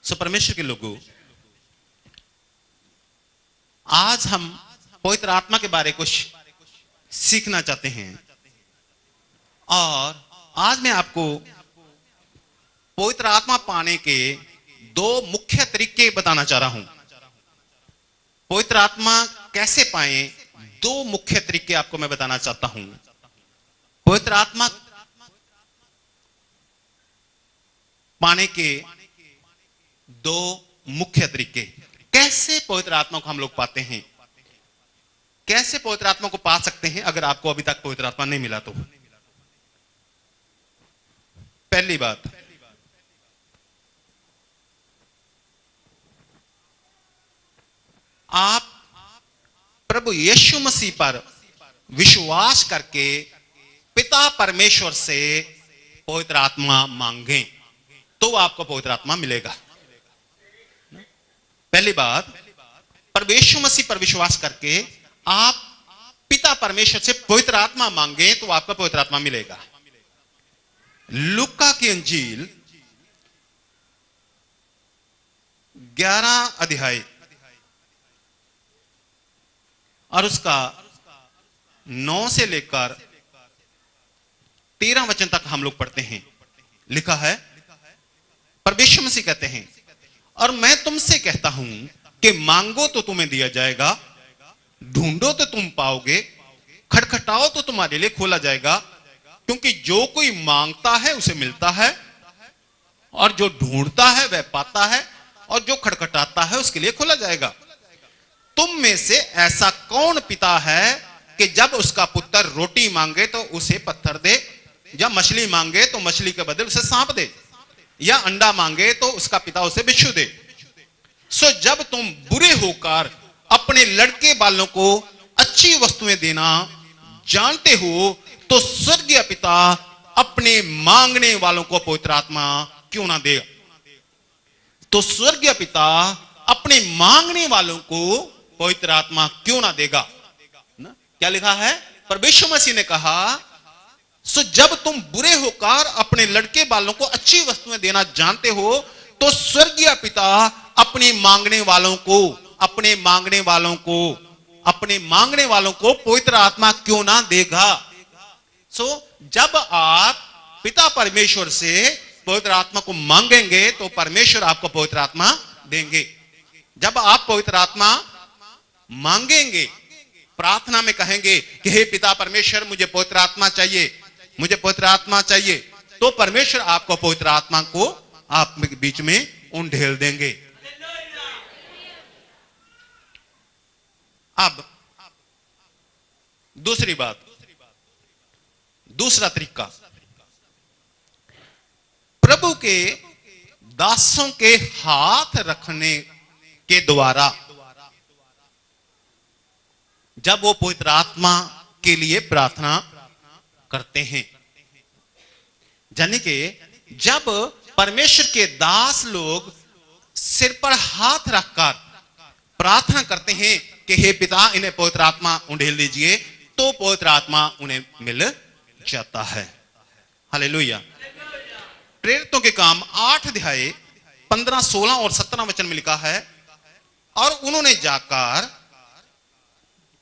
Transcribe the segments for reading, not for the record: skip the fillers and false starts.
सो परमेश्वर के लोगों, आज हम पवित्र आत्मा के बारे कुछ सीखना चाहते हैं और आज मैं आपको पवित्र आत्मा पाने के दो मुख्य तरीके बताना चाह रहा हूं। पवित्र आत्मा कैसे पाएं, दो मुख्य तरीके आपको मैं बताना चाहता हूं। पवित्र आत्मा पाने के दो मुख्य तरीके, कैसे पवित्र आत्मा को हम लोग पाते हैं, कैसे पवित्र आत्मा को पा सकते हैं अगर आपको अभी तक पवित्र आत्मा नहीं मिला तो। पहली बात, आप प्रभु यीशु मसीह पर विश्वास करके पिता परमेश्वर से पवित्र आत्मा मांगें तो आपको पवित्र आत्मा मिलेगा। पहली बात, प्रभु यीशु मसीह पर विश्वास करके आप पिता परमेश्वर से पवित्र आत्मा मांगे तो आपको पवित्र आत्मा मिलेगा। लूका की अंजील 11 अध्याय और उसका 9 से लेकर 13 वचन तक हम लोग पढ़ते हैं। लिखा है, परमेश्वर मसीह कहते हैं, और मैं तुमसे कहता हूं कि मांगो तो तुम्हें दिया जाएगा, ढूंढो तो तुम पाओगे, खटखटाओ तो तुम्हारे लिए खोला जाएगा, क्योंकि जो कोई मांगता है उसे मिलता है, और जो ढूंढता है वह पाता है, और जो खटखटाता है उसके लिए खोला जाएगा। तुम में से ऐसा कौन पिता है कि जब उसका पुत्र रोटी मांगे तो उसे पत्थर दे, या मछली मांगे तो मछली के बदले उसे सांप दे, या अंडा मांगे तो उसका पिता उसे बिच्छू दे। सो जब तुम बुरे होकर अपने लड़के बालों को अच्छी वस्तुएं देना जानते हो तो स्वर्गीय पिता अपने मांगने वालों को पवित्र आत्मा क्यों ना देगा। तो स्वर्गीय पिता अपने मांगने वालों को पवित्र आत्मा क्यों ना देगा ना? क्या लिखा है? परमेश्वर मसीह ने कहा, सो जब तुम बुरे होकर अपने लड़के बालों को अच्छी वस्तुएं देना जानते हो तो स्वर्गीय पिता अपने मांगने वालों को पवित्र आत्मा क्यों ना देगा। सो जब आप पिता परमेश्वर से पवित्र आत्मा को मांगेंगे तो परमेश्वर आपको पवित्र आत्मा देंगे। जब आप पवित्र आत्मा मांगेंगे, प्रार्थना में कहेंगे कि हे पिता परमेश्वर मुझे पवित्र आत्मा चाहिए, मुझे पवित्र आत्मा चाहिए, तो परमेश्वर आपको पवित्र आत्मा को आप बीच में उंडेल देंगे। अब दूसरी बात, दूसरा तरीका, प्रभु के दासों के हाथ रखने के द्वारा जब वो पवित्र आत्मा के लिए प्रार्थना करते हैं, यानी कि जब परमेश्वर के दास लोग सिर पर हाथ रखकर प्रार्थना करते हैं कि हे पिता इन्हें पवित्र आत्मा उंडेल दीजिए, तो पवित्र आत्मा उन्हें मिल जाता है। हालेलुया। प्रेरितों के काम 8 अध्याय 15, 16 और 17 वचन में लिखा है, और उन्होंने जाकर,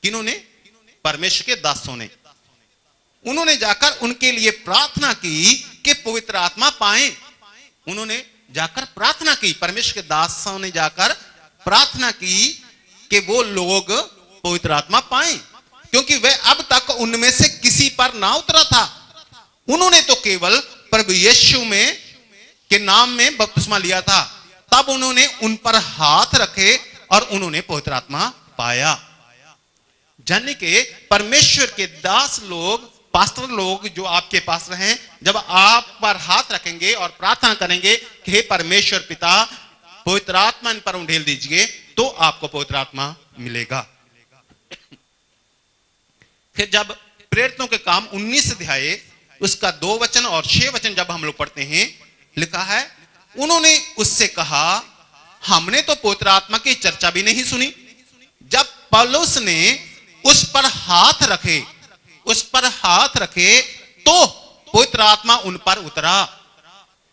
किन्होंने? परमेश्वर के दासों ने, उन्होंने जाकर उनके लिए प्रार्थना की कि पवित्र आत्मा पाएं। उन्होंने जाकर प्रार्थना की, परमेश्वर के दासों ने जाकर प्रार्थना की कि वो लोग पवित्र आत्मा पाएं, क्योंकि वह अब तक उनमें से किसी पर ना उतरा था। उन्होंने तो केवल प्रभु यीशु में के नाम में बपतिस्मा लिया था, तब उन्होंने उन पर हाथ रखे और उन्होंने पवित्र आत्मा पाया। यानी कि परमेश्वर के दास लोग, पास्टर लोग जो आपके पास रहे, जब आप पर हाथ रखेंगे और प्रार्थना करेंगे कि हे परमेश्वर पिता पवित्र आत्मा इन पर उंडेल दीजिए, तो आपको पवित्र आत्मा मिलेगा। फिर जब प्रेरितों के काम 19 अध्याय उसका 2 वचन और 6 वचन जब हम लोग पढ़ते हैं, लिखा है, उन्होंने उससे कहा, हमने तो पवित्र आत्मा की चर्चा भी नहीं सुनी। जब पौलुस ने उस पर हाथ रखे तो पवित्र आत्मा उन पर उतरा।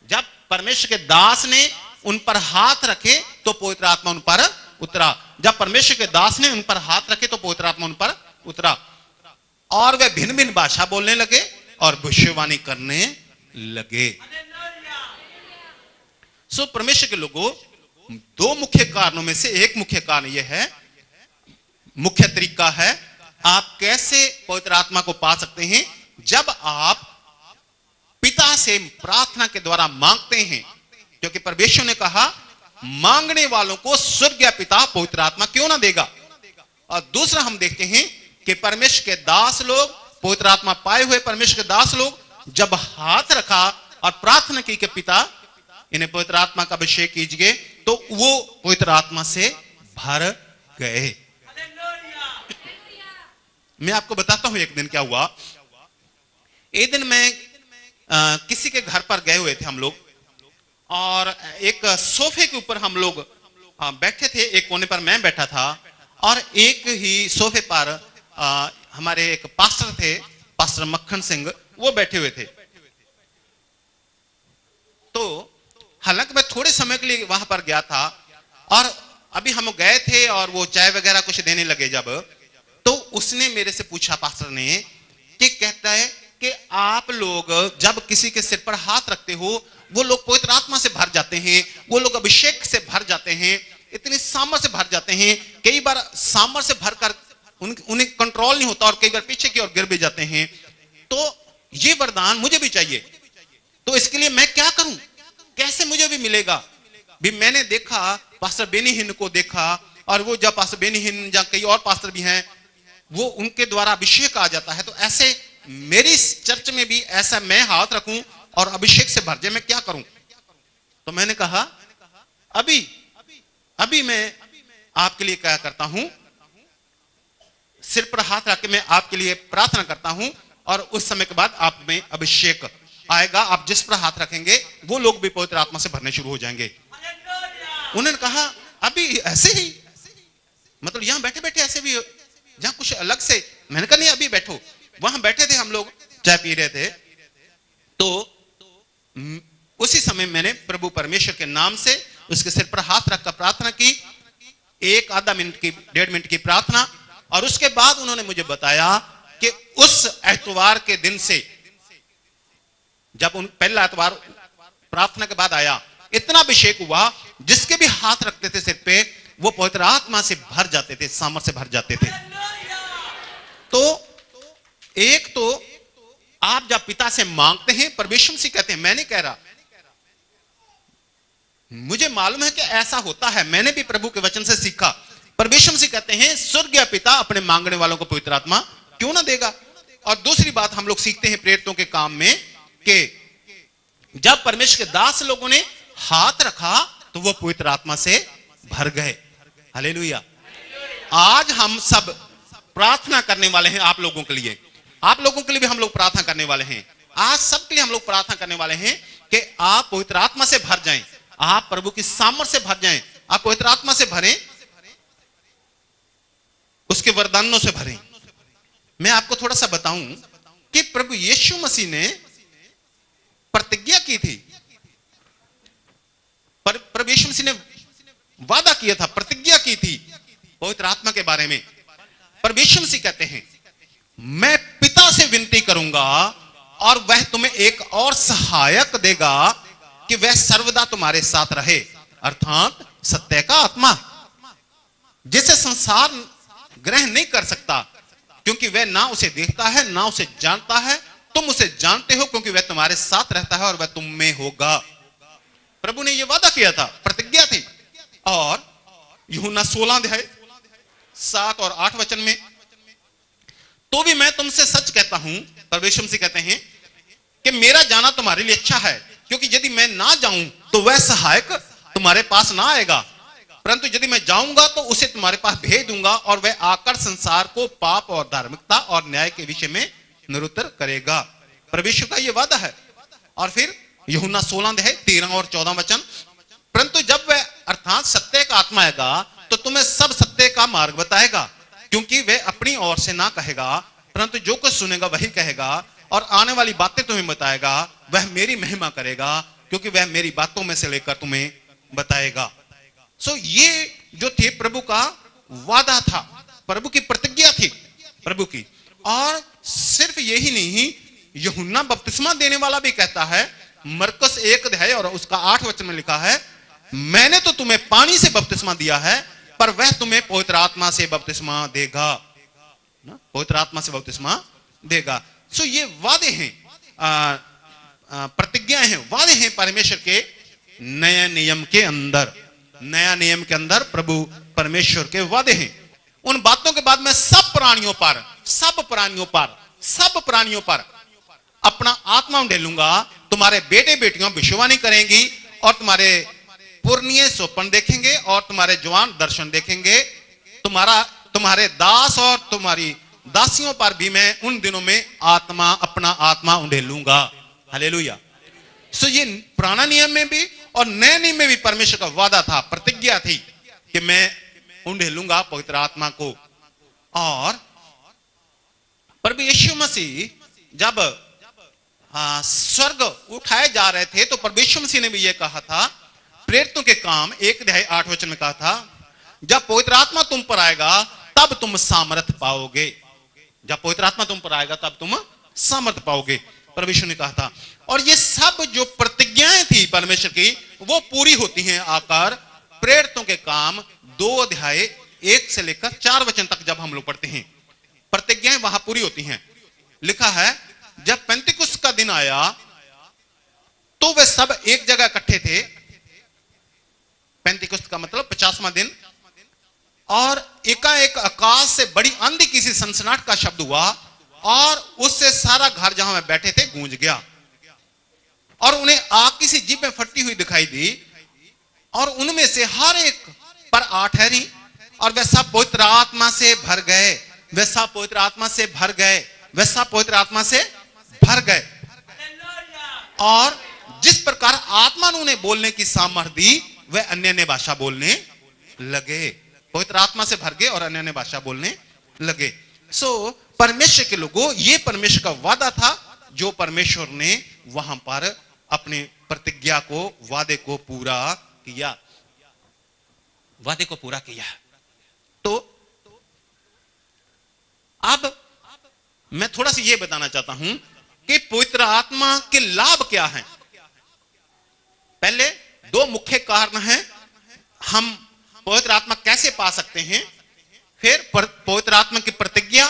जब परमेश्वर के दास ने उन पर हाथ रखे तो पवित्र आत्मा उन पर उतरा। जब परमेश्वर के दास ने उन पर हाथ रखे तो पवित्र आत्मा उन पर उतरा और वे भिन्न भिन्न भाषा बोलने लगे और भविष्यवाणी करने लगे। सो परमेश्वर के लोगों, दो मुख्य कारणों में से एक मुख्य कारण यह है, मुख्य तरीका है आप कैसे पवित्र आत्मा को पा सकते हैं। जब आप पिता से प्रार्थना के द्वारा मांगते हैं, क्योंकि परमेश्वर ने कहा मांगने वालों को स्वर्गीय पिता पवित्र आत्मा क्यों ना देगा। और दूसरा हम देखते हैं कि परमेश्वर के दास लोग, पवित्र आत्मा पाए हुए परमेश्वर के दास लोग जब हाथ रखा और प्रार्थना की कि पिता इन्हें पवित्र आत्मा का अभिषेक कीजिए, तो वो पवित्र आत्मा से भर गए। मैं आपको बताता हूं एक दिन क्या हुआ। एक दिन मैं किसी के घर पर गए हुए थे हम लोग, और एक सोफे के ऊपर हम लोग बैठे थे। एक कोने पर मैं बैठा था और एक ही सोफे पर हमारे एक पास्टर थे, पास्टर मक्खन सिंह, वो बैठे हुए थे। तो हालांकि मैं थोड़े समय के लिए वहां पर गया था और अभी हम गए थे और वो चाय वगैरह कुछ देने लगे जब, तो उसने मेरे से पूछा, पास्टर ने, कि कहता है कि आप लोग जब किसी के सिर पर हाथ रखते हो वो लोग पवित्र आत्मा से भर जाते हैं, वो लोग अभिषेक से भर जाते हैं, इतनी सामर्थ से भर जाते हैं। कई बार सामर्थ से भरकर उन्हें कंट्रोल नहीं होता और कई बार पीछे की ओर गिर भी जाते हैं। तो ये वरदान मुझे भी चाहिए, तो इसके लिए मैं क्या करूं, कैसे मुझे भी मिलेगा। भी मैंने देखा, पास्टर बेनी हिन को देखा, और वो जब पास्टर बेनी हिन या कई और पास्टर भी हैं, वो उनके द्वारा अभिषेक आ जाता है। तो ऐसे मेरी चर्च में भी ऐसा मैं हाथ रखूं और अभिषेक से भर जाए, मैं क्या करूं। तो मैंने कहा अभी मैं आपके लिए क्या करता हूं, सिर पर हाथ रख के मैं आपके लिए प्रार्थना करता हूं, और उस समय के बाद आप में अभिषेक आएगा। आप जिस पर हाथ रखेंगे वो लोग भी पवित्र आत्मा से भरने शुरू हो जाएंगे। उन्होंने कहा अभी ऐसे ही, मतलब यहां बैठे बैठे ऐसे भी, जहां कुछ अलग से। मैंने कहा नहीं, अभी बैठो। वहां बैठे थे हम लोग, चाय पी रहे थे। तो उसी समय मैंने प्रभु परमेश्वर के नाम से उसके सिर पर हाथ रखकर प्रार्थना की, एक आधा मिनट की, 1.5 मिनट की प्रार्थना। और उसके बाद उन्होंने मुझे बताया कि उस एतवार के दिन से, जब उन पहला एतवार प्रार्थना के बाद आया, इतना अभिषेक हुआ, जिसके भी हाथ रखते थे सिर पे वो पवित्र आत्मा से भर जाते थे, सामर्थ से भर जाते थे। तो एक तो आप जब पिता से मांगते हैं, परमेश्वर से कहते हैं, मैं नहीं कह रहा, मुझे मालूम है कि ऐसा होता है, मैंने भी प्रभु के वचन से सीखा। परमेश्वर से कहते हैं स्वर्गीय पिता अपने मांगने वालों को पवित्र आत्मा क्यों ना देगा। और दूसरी बात हम लोग सीखते हैं प्रेरितों के काम में कि जब परमेश्वर के दास लोगों ने हाथ रखा तो वो पवित्र आत्मा से भर गए। हालेलुया। आज हम सब प्रार्थना करने वाले हैं आप लोगों के लिए, आप लोगों के लिए भी हम लोग प्रार्थना करने वाले हैं। आज सबके लिए हम लोग प्रार्थना करने वाले हैं कि आप पवित्र आत्मा से भर जाएं, आप प्रभु की सामर्थ से भर जाएं, आप पवित्र आत्मा से भरें, उसके वरदानों से भरें। मैं आपको थोड़ा सा बताऊं कि प्रभु यीशु मसीह ने प्रतिज्ञा की थी, प्रभु यीशु मसीह ने वादा किया था, प्रतिज्ञा की थी पवित्र आत्मा के बारे में। प्रभु यीशु मसीह कहते हैं मैं पिता से विनती करूंगा और वह तुम्हें एक और सहायक देगा कि वह सर्वदा तुम्हारे साथ रहे, अर्थात सत्य का आत्मा, जिसे संसार ग्रहण नहीं कर सकता क्योंकि वह ना उसे देखता है ना उसे जानता है। तुम उसे जानते हो क्योंकि वह तुम्हारे साथ रहता है और वह तुम में होगा। प्रभु ने यह वादा किया था, प्रतिज्ञा थी। और यूहन्ना 16 अध्याय 7 और 8 वचन में, तो भी मैं तुमसे सच कहता हूं, परमेश्वर से कहते हैं कि मेरा जाना तुम्हारे लिए अच्छा है, क्योंकि यदि मैं ना जाऊं तो वह सहायक तुम्हारे पास ना आएगा, परंतु यदि मैं जाऊंगा तो उसे तुम्हारे पास भेज दूंगा और वह आकर संसार को पाप और धार्मिकता और न्याय के विषय में निरुत्तर करेगा। परमेश्वर का यह वादा है। और फिर यूहन्ना 16 अध्याय 13 और 14 वचन, परंतु जब वह अर्थात सत्य का आत्मा आएगा तो तुम्हें सब सत्य का मार्ग बताएगा, क्योंकि वह अपनी ओर से ना कहेगा परंतु जो कुछ सुनेगा वही कहेगा, और आने वाली बातें तुम्हें बताएगा। वह मेरी महिमा करेगा क्योंकि वह मेरी बातों में से लेकर तुम्हें बताएगा। सो ये जो थे प्रभु का वादा था, प्रभु की प्रतिज्ञा थी प्रभु की। और सिर्फ यही नहीं, यूहन्ना बपतिस्मा देने वाला भी कहता है, मरकुस 1 अध्याय और उसका 8 वचन में लिखा है, मैंने तो तुम्हें पानी से बपतिस्मा दिया है, पर वह तुम्हें पवित्र आत्मा से बपतिस्मा देगा, पवित्र आत्मा से बपतिस्मा देगा। सो ये वादे हैं, प्रतिज्ञाएं हैं, वादे हैं परमेश्वर के नए नियम के अंदर। नया नियम के अंदर प्रभु परमेश्वर के वादे हैं। उन बातों के बाद मैं सब प्राणियों पर अपना आत्मा ढेलूंगा, तुम्हारे बेटे बेटियां भविष्यवाणी करेंगी, और तुम्हारे पुरनिये स्वप्न देखेंगे, और तुम्हारे जवान दर्शन देखेंगे, तुम्हारे दास और तुम्हारी दासियों पर भी मैं उन दिनों में अपना आत्मा उंडेलूंगा। हालेलुया। सो ये पुराना नियम में भी और नए नियम में भी परमेश्वर का वादा था, प्रतिज्ञा थी कि मैं उंडेलूंगा पवित्र आत्मा को। और प्रभु यीशु मसीह जब स्वर्ग उठाए जा रहे थे, तो प्रभु यीशु मसीह ने भी यह कहा था, प्रेरितों के काम 1 अध्याय 8 वचन में कहा था, जब पवित्र आत्मा तुम पर आएगा तब तुम सामर्थ पाओगे। जब पवित्र आत्मा तुम पर आएगा तब तुम सामर्थ पाओगे, प्रभु यीशु ने कहा था। और ये सब जो प्रतिज्ञाएं थी परमेश्वर की, वो पूरी होती हैं आकर प्रेरितों के काम 2 अध्याय 1 से लेकर 4 वचन तक जब हम लोग पढ़ते हैं, प्रतिज्ञाएं वहां पूरी होती हैं। लिखा है, जब पेंतिकुस्त का दिन आया तो वे सब एक जगह इकट्ठे थे। पेंतिकुस्त का मतलब 50वां दिन। और एकाएक आकाश से बड़ी आंधी की सी सनसनाहट का शब्द हुआ, और उससे सारा घर जहां वे बैठे थे गूंज गया, और उन्हें आग की सी जीभें फटती हुई दिखाई दी, और उनमें से हर एक पर 8 ठहरी, और वे सब पवित्र आत्मा से भर गए। वे सब पवित्र आत्मा से भर गए। वे सब पवित्र आत्मा से भर गए। और जिस प्रकार आत्मा ने उन्हें बोलने की सामर्थ दी, वे अन्य भाषा बोलने लगे। पवित्र आत्मा से भर गए और अन्य भाषा बोलने लगे। सो परमेश्वर के लोगों, ये परमेश्वर का वादा था, जो परमेश्वर ने वहां पर अपनी प्रतिज्ञा को, वादे को पूरा किया, वादे को पूरा किया। तो अब मैं थोड़ा सा यह बताना चाहता हूं कि पवित्र आत्मा के लाभ क्या हैं। पहले 2 मुख्य कारण हैं, हम पवित्र आत्मा कैसे पा सकते हैं, फिर पवित्र आत्मा की प्रतिज्ञा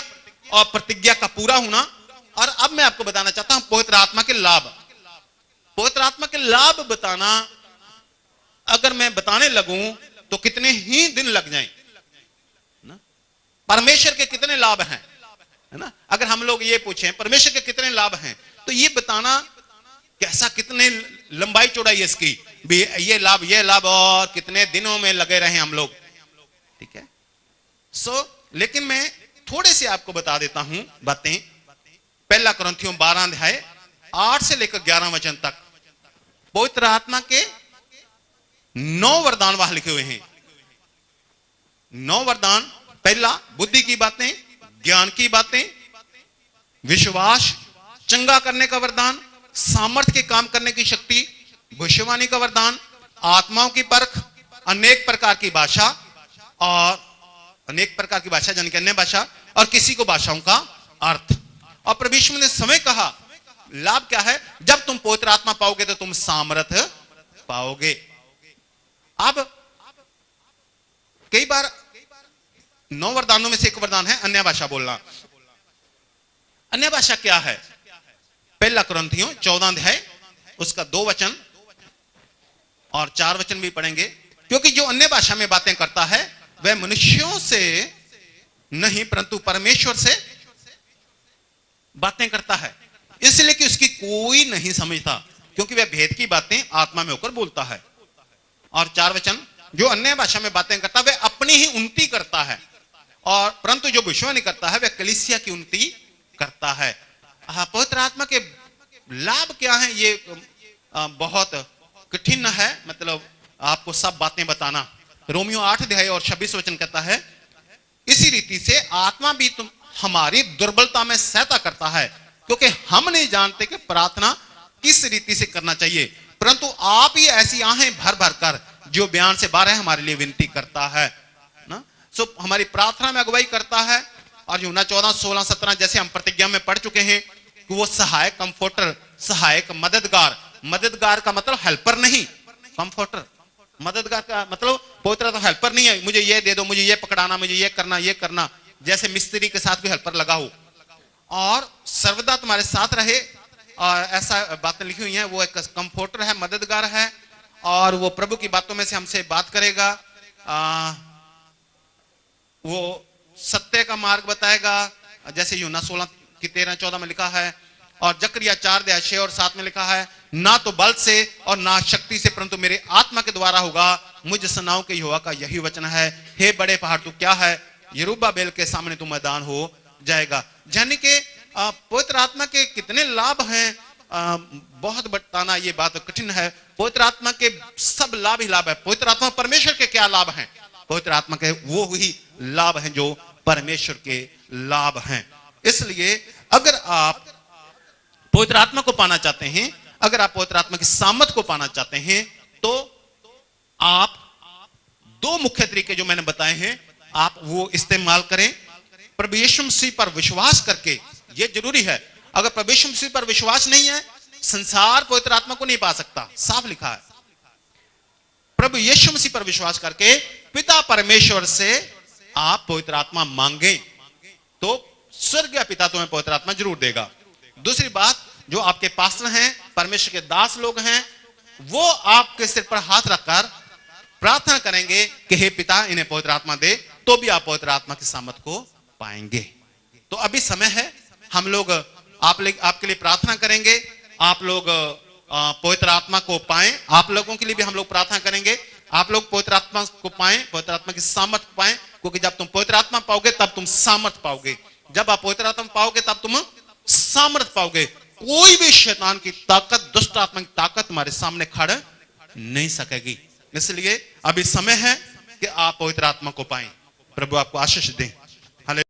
और प्रतिज्ञा का पूरा होना, और अब मैं आपको बताना चाहता हूं पवित्र आत्मा के लाभ। पवित्र आत्मा के लाभ बताना, अगर मैं बताने लगूं तो कितने ही दिन लग जाएं ना। परमेश्वर के कितने लाभ हैं, है ना। अगर हम लोग ये पूछें परमेश्वर के कितने लाभ हैं, तो ये बताना कैसा, कितने लंबाई चौड़ाई इसकी भी, ये लाभ और कितने दिनों में लगे रहे हम लोग, ठीक है। लेकिन मैं थोड़े से आपको बता देता हूं बातें। 1 कुरिन्थियों 12 अध्याय 8 से लेकर 11 वचन तक पवित्र आत्मा के 9 वरदान वहां लिखे हुए हैं। 9 वरदान। पहला, बुद्धि की बातें, ज्ञान की बातें, विश्वास, चंगा करने का वरदान, सामर्थ्य के काम करने की शक्ति, भविष्यवाणी का वरदान, आत्माओं की परख, अनेक प्रकार की भाषा, और अनेक प्रकार की भाषा यानी कि अन्य भाषा, और किसी को भाषाओं का अर्थ। और प्रभु यीशु ने समय कहा, लाभ क्या है, जब तुम पवित्र आत्मा पाओगे तो तुम सामर्थ्य पाओगे। अब कई बार 9 वरदानों में से एक वरदान है अन्य भाषा बोलना। अन्य भाषा क्या है? 1 कुरिन्थियों 14 अध्याय उसका 2 वचन और 4 वचन भी पढ़ेंगे। क्योंकि जो अन्य भाषा में बातें करता है वह मनुष्यों से नहीं परंतु परमेश्वर से बातें करता है, इसलिए कि उसकी कोई नहीं समझता, क्योंकि वह भेद की बातें आत्मा में होकर बोलता है। और 4 वचन, जो अन्य भाषा में बातें करता है वह अपनी ही उन्नति करता है, और परंतु जो भविष्यवाणी करता है वह कलीसिया की उन्नति करता है। पवित्र आत्मा के लाभ क्या हैं, ये बहुत कठिन है, मतलब आपको सब बातें बताना। रोमियो 8 अध्याय और 26 वचन कहता है, इसी रीति से आत्मा भी तुम हमारी दुर्बलता में सहायता करता है, क्योंकि हम नहीं जानते कि प्रार्थना किस रीति से करना चाहिए, परंतु आप ही ऐसी आहें भर भर कर जो बयान से बाहर है हमारे लिए विनती करता है ना। सो हमारी प्रार्थना में अगुवाई करता है। और यूहन्ना 14, 16, 17 जैसे हम प्रतिज्ञा में पढ़ चुके हैं कि वो सहायक, कंफर्टर, सहायक, मददगार। मददगार का मतलब हेल्पर नहीं, कंफर्टर। मददगार का मतलब पवित्र आत्मा हेल्पर नहीं है, मुझे ये दे दो, मुझे ये पकड़ाना, मुझे ये करना, जैसे मिस्त्री के साथ कोई हेल्पर लगा हो। और सर्वदा तुम्हारे साथ रहे, और ऐसा बातें लिखी हुई हैं। वो एक कंफर्टर है, मददगार है, और वो प्रभु की बातों में से हमसे बात करेगा। वो सत्य का मार्ग बताएगा, जैसे यूहन्ना 16 की 13, 14 में लिखा है। और जकरिया 4, 6 और 7 में लिखा है, ना तो बल से और ना शक्ति से परंतु मेरे आत्मा के द्वारा होगा। मुझ सेनाओं के यहोवा का यही वचन है। हे बड़े पहाड़ तू क्या है, यरूब्बाबेल के सामने तू मैदान हो जाएगा। यानी कि पवित्र आत्मा के कितने लाभ हैं, बहुत बताना ये बात कठिन है। पवित्र आत्मा के सब लाभ ही लाभ है। पवित्र आत्मा परमेश्वर के क्या लाभ हैं? पवित्र आत्मा के वो ही लाभ हैं जो परमेश्वर के लाभ हैं। इसलिए अगर आप पवित्र आत्मा को पाना चाहते हैं, अगर आप पवित्र आत्मा की सामर्थ को पाना चाहते हैं, तो आप दो मुख्य तरीके जो मैंने बताए हैं आप वो इस्तेमाल करें। प्रभु यीशु मसीह पर विश्वास करके, ये जरूरी है। अगर प्रभु यीशु मसीह पर विश्वास नहीं है, संसार पवित्र आत्मा को नहीं पा सकता, साफ लिखा है। प्रभु यीशु मसीह पर विश्वास करके पिता परमेश्वर से आप पवित्र आत्मा मांगे तो स्वर्गीय पिता तुम्हें पवित्र आत्मा जरूर देगा। दूसरी बात, जो आपके पास्टर हैं, परमेश्वर के दास लोग हैं, वो आपके सिर पर हाथ रखकर प्रार्थना करेंगे कि हे पिता इन्हें पवित्र आत्मा दे, तो भी आप पवित्र आत्मा की सामर्थ को पाएंगे। तो अभी समय है, हम लोग आपके लिए प्रार्थना करेंगे, आप लोग पवित्र आत्मा को पाएं। आप लोगों के लिए भी हम लोग प्रार्थना करेंगे, आप लोग पवित्र आत्मा को पाएं, पवित्र आत्मा की सामर्थ पाएं। क्योंकि जब तुम पवित्र आत्मा पाओगे तब तुम सामर्थ पाओगे। जब आप पवित्र आत्मा पाओगे तब तुम सामर्थ पाओगे। कोई भी शैतान की ताकत, दुष्ट आत्मा की ताकत तुम्हारे सामने खड़ नहीं सकेगी। इसलिए अभी समय है कि आप पवित्र आत्मा को पाएं। प्रभु आपको आशीष दें।